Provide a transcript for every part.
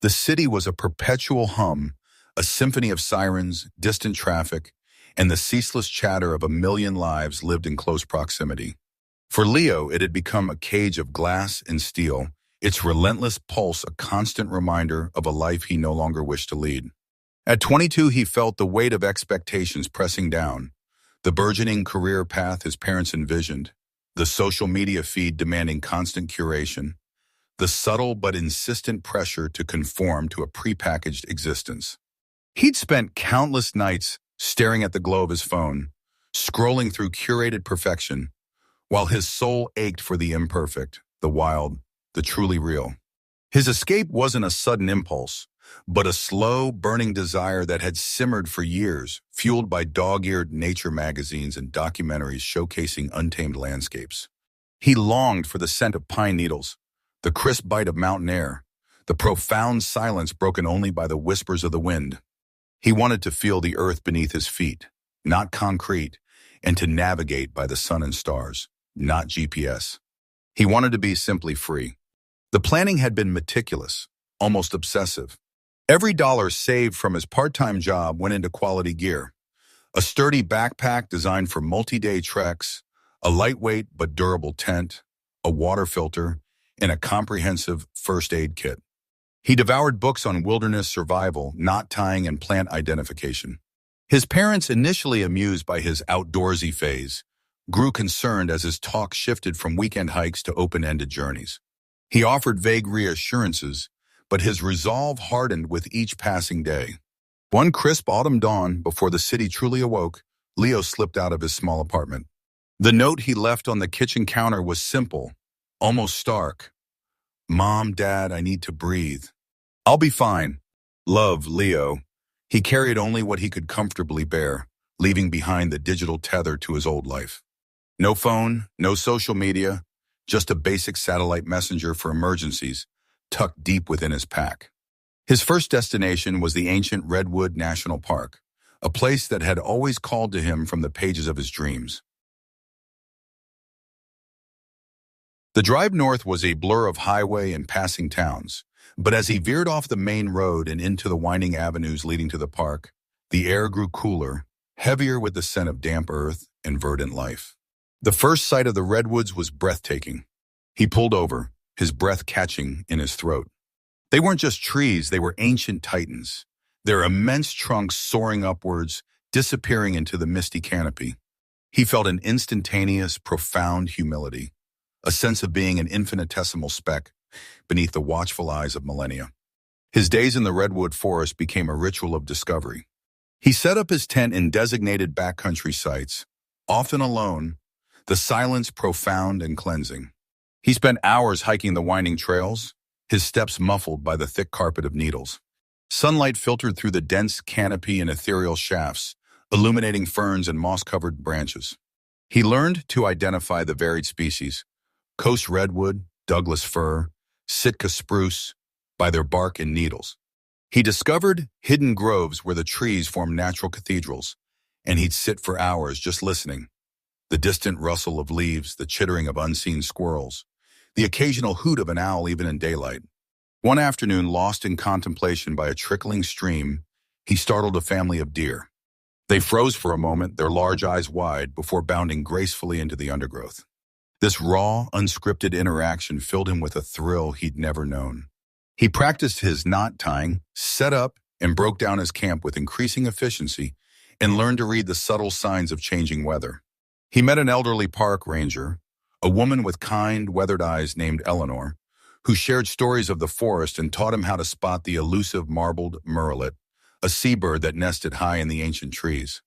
The city was a perpetual hum, a symphony of sirens, distant traffic, and the ceaseless chatter of a million lives lived in close proximity. For Leo, it had become a cage of glass and steel, its relentless pulse a constant reminder of a life he no longer wished to lead. At 22, he felt the weight of expectations pressing down, the burgeoning career path his parents envisioned, the social media feed demanding constant curation, the subtle but insistent pressure to conform to a prepackaged existence. He'd spent countless nights staring at the glow of his phone, scrolling through curated perfection, while his soul ached for the imperfect, the wild, the truly real. His escape wasn't a sudden impulse, but a slow, burning desire that had simmered for years, fueled by dog-eared nature magazines and documentaries showcasing untamed landscapes. He longed for the scent of pine needles, the crisp bite of mountain air, the profound silence broken only by the whispers of the wind. He wanted to feel the earth beneath his feet, not concrete, and to navigate by the sun and stars, not GPS. He wanted to be simply free. The planning had been meticulous, almost obsessive. Every dollar saved from his part-time job went into quality gear. A sturdy backpack designed for multi-day treks, a lightweight but durable tent, a water filter, and a comprehensive first aid kit. He devoured books on wilderness survival, knot tying, and plant identification. His parents, initially amused by his outdoorsy phase, grew concerned as his talk shifted from weekend hikes to open-ended journeys. He offered vague reassurances, but his resolve hardened with each passing day. One crisp autumn dawn, before the city truly awoke, Leo slipped out of his small apartment. The note he left on the kitchen counter was simple, almost stark. "Mom, Dad, I need to breathe. I'll be fine. Love, Leo." He carried only what he could comfortably bear, leaving behind the digital tether to his old life. No phone, no social media, just a basic satellite messenger for emergencies, tucked deep within his pack. His first destination was the ancient Redwood National Park, a place that had always called to him from the pages of his dreams. The drive north was a blur of highway and passing towns, but as he veered off the main road and into the winding avenues leading to the park, the air grew cooler, heavier with the scent of damp earth and verdant life. The first sight of the redwoods was breathtaking. He pulled over, his breath catching in his throat. They weren't just trees, they were ancient titans, their immense trunks soaring upwards, disappearing into the misty canopy. He felt an instantaneous, profound humility, a sense of being an infinitesimal speck beneath the watchful eyes of millennia. His days in the redwood forest became a ritual of discovery. He set up his tent in designated backcountry sites, often alone, the silence profound and cleansing. He spent hours hiking the winding trails, his steps muffled by the thick carpet of needles. Sunlight filtered through the dense canopy and ethereal shafts, illuminating ferns and moss-covered branches. He learned to identify the varied species, coast redwood, Douglas fir, Sitka spruce, by their bark and needles. He discovered hidden groves where the trees formed natural cathedrals, and he'd sit for hours just listening. The distant rustle of leaves, the chittering of unseen squirrels, the occasional hoot of an owl even in daylight. One afternoon, lost in contemplation by a trickling stream, he startled a family of deer. They froze for a moment, their large eyes wide, before bounding gracefully into the undergrowth. This raw, unscripted interaction filled him with a thrill he'd never known. He practiced his knot tying, set up, and broke down his camp with increasing efficiency, and learned to read the subtle signs of changing weather. He met an elderly park ranger, a woman with kind, weathered eyes named Eleanor, who shared stories of the forest and taught him how to spot the elusive marbled murrelet, a seabird that nested high in the ancient trees.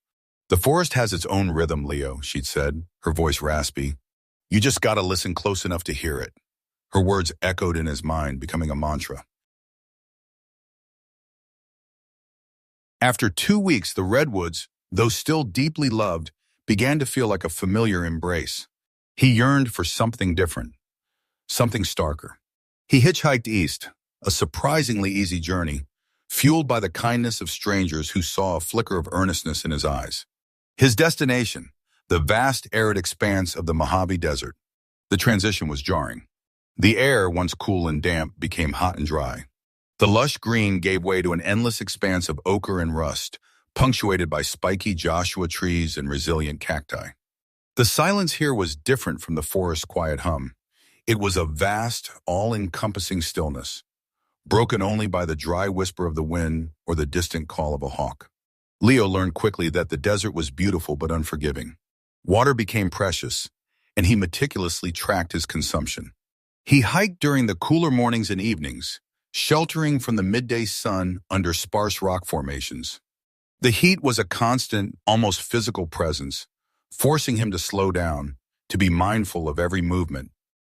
"The forest has its own rhythm, Leo," she'd said, her voice raspy. "You just gotta listen close enough to hear it." Her words echoed in his mind, becoming a mantra. After 2 weeks, the redwoods, though still deeply loved, began to feel like a familiar embrace. He yearned for something different, something starker. He hitchhiked east, a surprisingly easy journey, fueled by the kindness of strangers who saw a flicker of earnestness in his eyes. His destination, the vast arid expanse of the Mojave Desert. The transition was jarring. The air, once cool and damp, became hot and dry. The lush green gave way to an endless expanse of ochre and rust, punctuated by spiky Joshua trees and resilient cacti. The silence here was different from the forest's quiet hum. It was a vast, all-encompassing stillness, broken only by the dry whisper of the wind or the distant call of a hawk. Leo learned quickly that the desert was beautiful but unforgiving. Water became precious, and he meticulously tracked his consumption. He hiked during the cooler mornings and evenings, sheltering from the midday sun under sparse rock formations. The heat was a constant, almost physical presence, forcing him to slow down, to be mindful of every movement.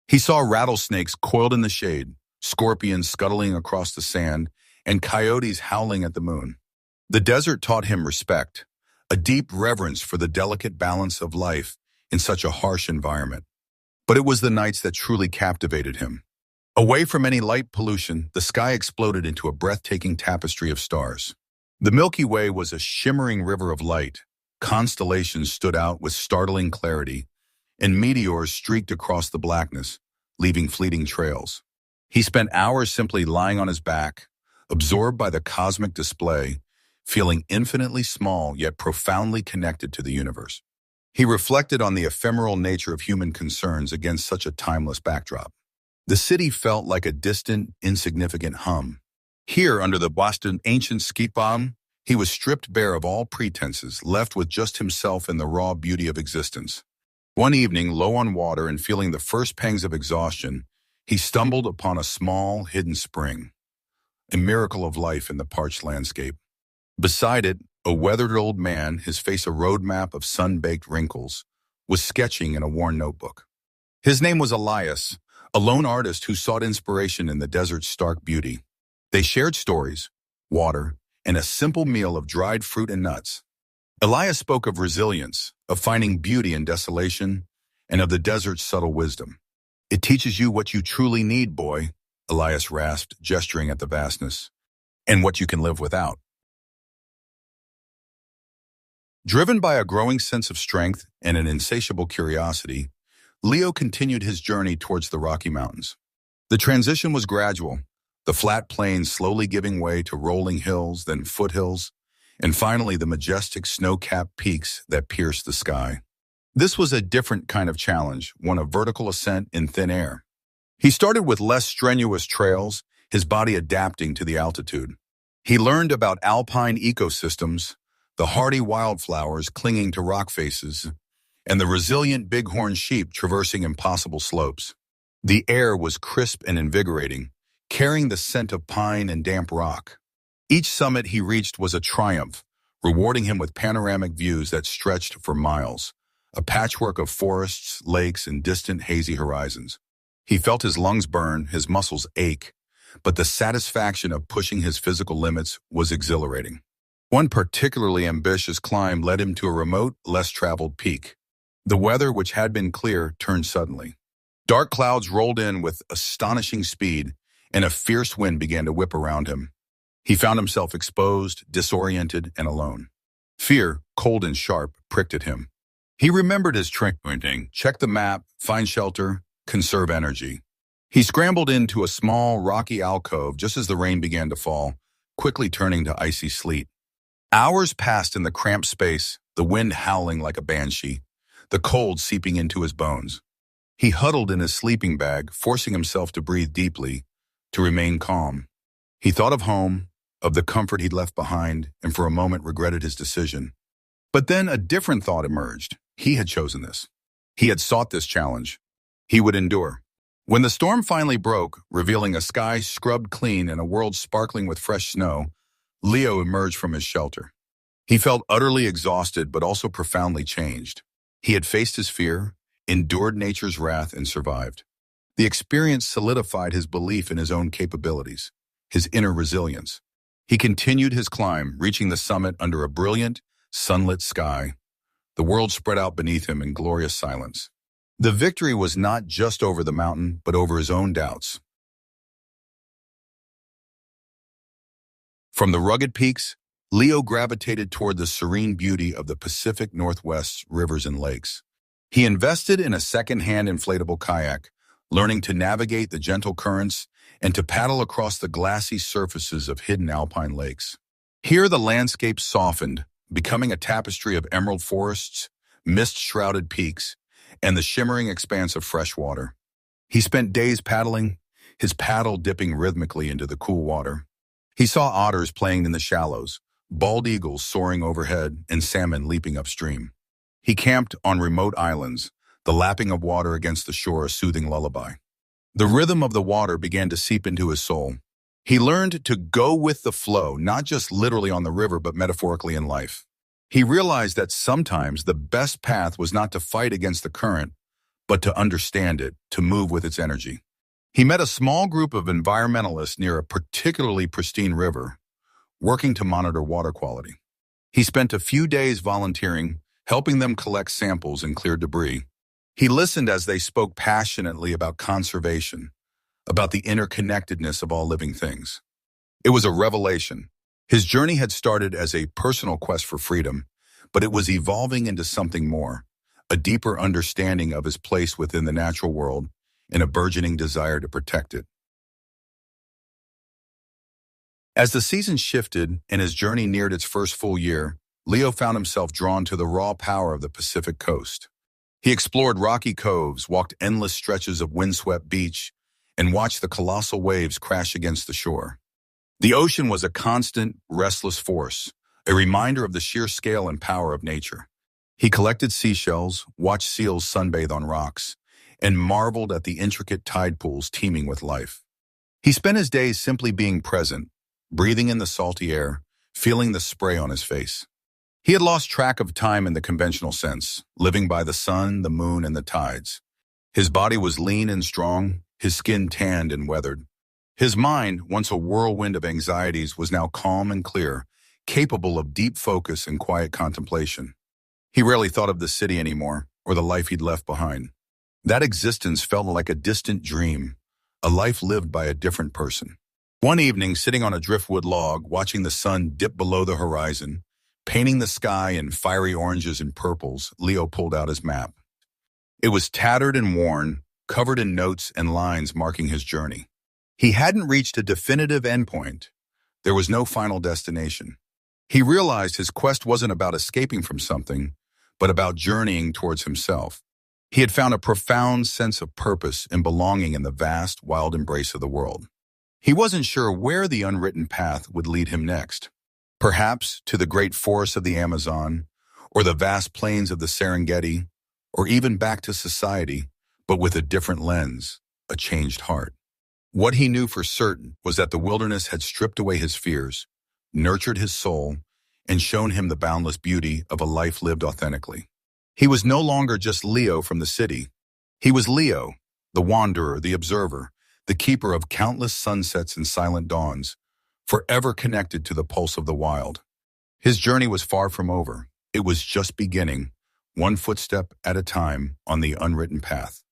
He saw rattlesnakes coiled in the shade, scorpions scuttling across the sand, and coyotes howling at the moon. The desert taught him respect, a deep reverence for the delicate balance of life in such a harsh environment. But it was the nights that truly captivated him. Away from any light pollution, the sky exploded into a breathtaking tapestry of stars. The Milky Way was a shimmering river of light. Constellations stood out with startling clarity, and meteors streaked across the blackness, leaving fleeting trails. He spent hours simply lying on his back, absorbed by the cosmic display, feeling infinitely small yet profoundly connected to the universe. He reflected on the ephemeral nature of human concerns against such a timeless backdrop. The city felt like a distant, insignificant hum. Here, under the Boston ancient skeet bomb, he was stripped bare of all pretenses, left with just himself and the raw beauty of existence. One evening, low on water and feeling the first pangs of exhaustion, he stumbled upon a small, hidden spring, a miracle of life in the parched landscape. Beside it, a weathered old man, his face a roadmap of sun-baked wrinkles, was sketching in a worn notebook. His name was Elias, a lone artist who sought inspiration in the desert's stark beauty. They shared stories, water, and a simple meal of dried fruit and nuts. Elias spoke of resilience, of finding beauty in desolation, and of the desert's subtle wisdom. "It teaches you what you truly need, boy," Elias rasped, gesturing at the vastness, "and what you can live without." Driven by a growing sense of strength and an insatiable curiosity, Leo continued his journey towards the Rocky Mountains. The transition was gradual, the flat plains slowly giving way to rolling hills, then foothills, and finally the majestic snow-capped peaks that pierced the sky. This was a different kind of challenge, one of vertical ascent in thin air. He started with less strenuous trails, his body adapting to the altitude. He learned about alpine ecosystems, the hardy wildflowers clinging to rock faces, and the resilient bighorn sheep traversing impossible slopes. The air was crisp and invigorating, carrying the scent of pine and damp rock. Each summit he reached was a triumph, rewarding him with panoramic views that stretched for miles, a patchwork of forests, lakes, and distant hazy horizons. He felt his lungs burn, his muscles ache, but the satisfaction of pushing his physical limits was exhilarating. One particularly ambitious climb led him to a remote, less-traveled peak. The weather, which had been clear, turned suddenly. Dark clouds rolled in with astonishing speed, and a fierce wind began to whip around him. He found himself exposed, disoriented, and alone. Fear, cold and sharp, pricked at him. He remembered his training, check the map, find shelter, conserve energy. He scrambled into a small, rocky alcove just as the rain began to fall, quickly turning to icy sleet. Hours passed in the cramped space, the wind howling like a banshee, the cold seeping into his bones. He huddled in his sleeping bag, forcing himself to breathe deeply, to remain calm. He thought of home, of the comfort he'd left behind, and for a moment regretted his decision. But then a different thought emerged. He had chosen this. He had sought this challenge. He would endure. When the storm finally broke, revealing a sky scrubbed clean and a world sparkling with fresh snow, Leo emerged from his shelter. He felt utterly exhausted but also profoundly changed. He had faced his fear, endured nature's wrath, and survived. The experience solidified his belief in his own capabilities, his inner resilience. He continued his climb, reaching the summit under a brilliant, sunlit sky. The world spread out beneath him in glorious silence. The victory was not just over the mountain, but over his own doubts. From the rugged peaks, Leo gravitated toward the serene beauty of the Pacific Northwest's rivers and lakes. He invested in a second-hand inflatable kayak, learning to navigate the gentle currents and to paddle across the glassy surfaces of hidden alpine lakes. Here the landscape softened, becoming a tapestry of emerald forests, mist-shrouded peaks, and the shimmering expanse of fresh water. He spent days paddling, his paddle dipping rhythmically into the cool water. He saw otters playing in the shallows, bald eagles soaring overhead, and salmon leaping upstream. He camped on remote islands, the lapping of water against the shore a soothing lullaby. The rhythm of the water began to seep into his soul. He learned to go with the flow, not just literally on the river, but metaphorically in life. He realized that sometimes the best path was not to fight against the current, but to understand it, to move with its energy. He met a small group of environmentalists near a particularly pristine river, working to monitor water quality. He spent a few days volunteering, helping them collect samples and clear debris. He listened as they spoke passionately about conservation, about the interconnectedness of all living things. It was a revelation. His journey had started as a personal quest for freedom, but it was evolving into something more, a deeper understanding of his place within the natural world and a burgeoning desire to protect it. As the season shifted and his journey neared its first full year, Leo found himself drawn to the raw power of the Pacific coast. He explored rocky coves, walked endless stretches of windswept beach, and watched the colossal waves crash against the shore. The ocean was a constant, restless force, a reminder of the sheer scale and power of nature. He collected seashells, watched seals sunbathe on rocks, and marveled at the intricate tide pools teeming with life. He spent his days simply being present, breathing in the salty air, feeling the spray on his face. He had lost track of time in the conventional sense, living by the sun, the moon, and the tides. His body was lean and strong, his skin tanned and weathered. His mind, once a whirlwind of anxieties, was now calm and clear, capable of deep focus and quiet contemplation. He rarely thought of the city anymore, or the life he'd left behind. That existence felt like a distant dream, a life lived by a different person. One evening, sitting on a driftwood log, watching the sun dip below the horizon, painting the sky in fiery oranges and purples, Leo pulled out his map. It was tattered and worn, covered in notes and lines marking his journey. He hadn't reached a definitive endpoint. There was no final destination. He realized his quest wasn't about escaping from something, but about journeying towards himself. He had found a profound sense of purpose and belonging in the vast, wild embrace of the world. He wasn't sure where the unwritten path would lead him next. Perhaps to the great forests of the Amazon, or the vast plains of the Serengeti, or even back to society, but with a different lens, a changed heart. What he knew for certain was that the wilderness had stripped away his fears, nurtured his soul, and shown him the boundless beauty of a life lived authentically. He was no longer just Leo from the city. He was Leo, the wanderer, the observer, the keeper of countless sunsets and silent dawns, forever connected to the pulse of the wild. His journey was far from over. It was just beginning, one footstep at a time on the unwritten path.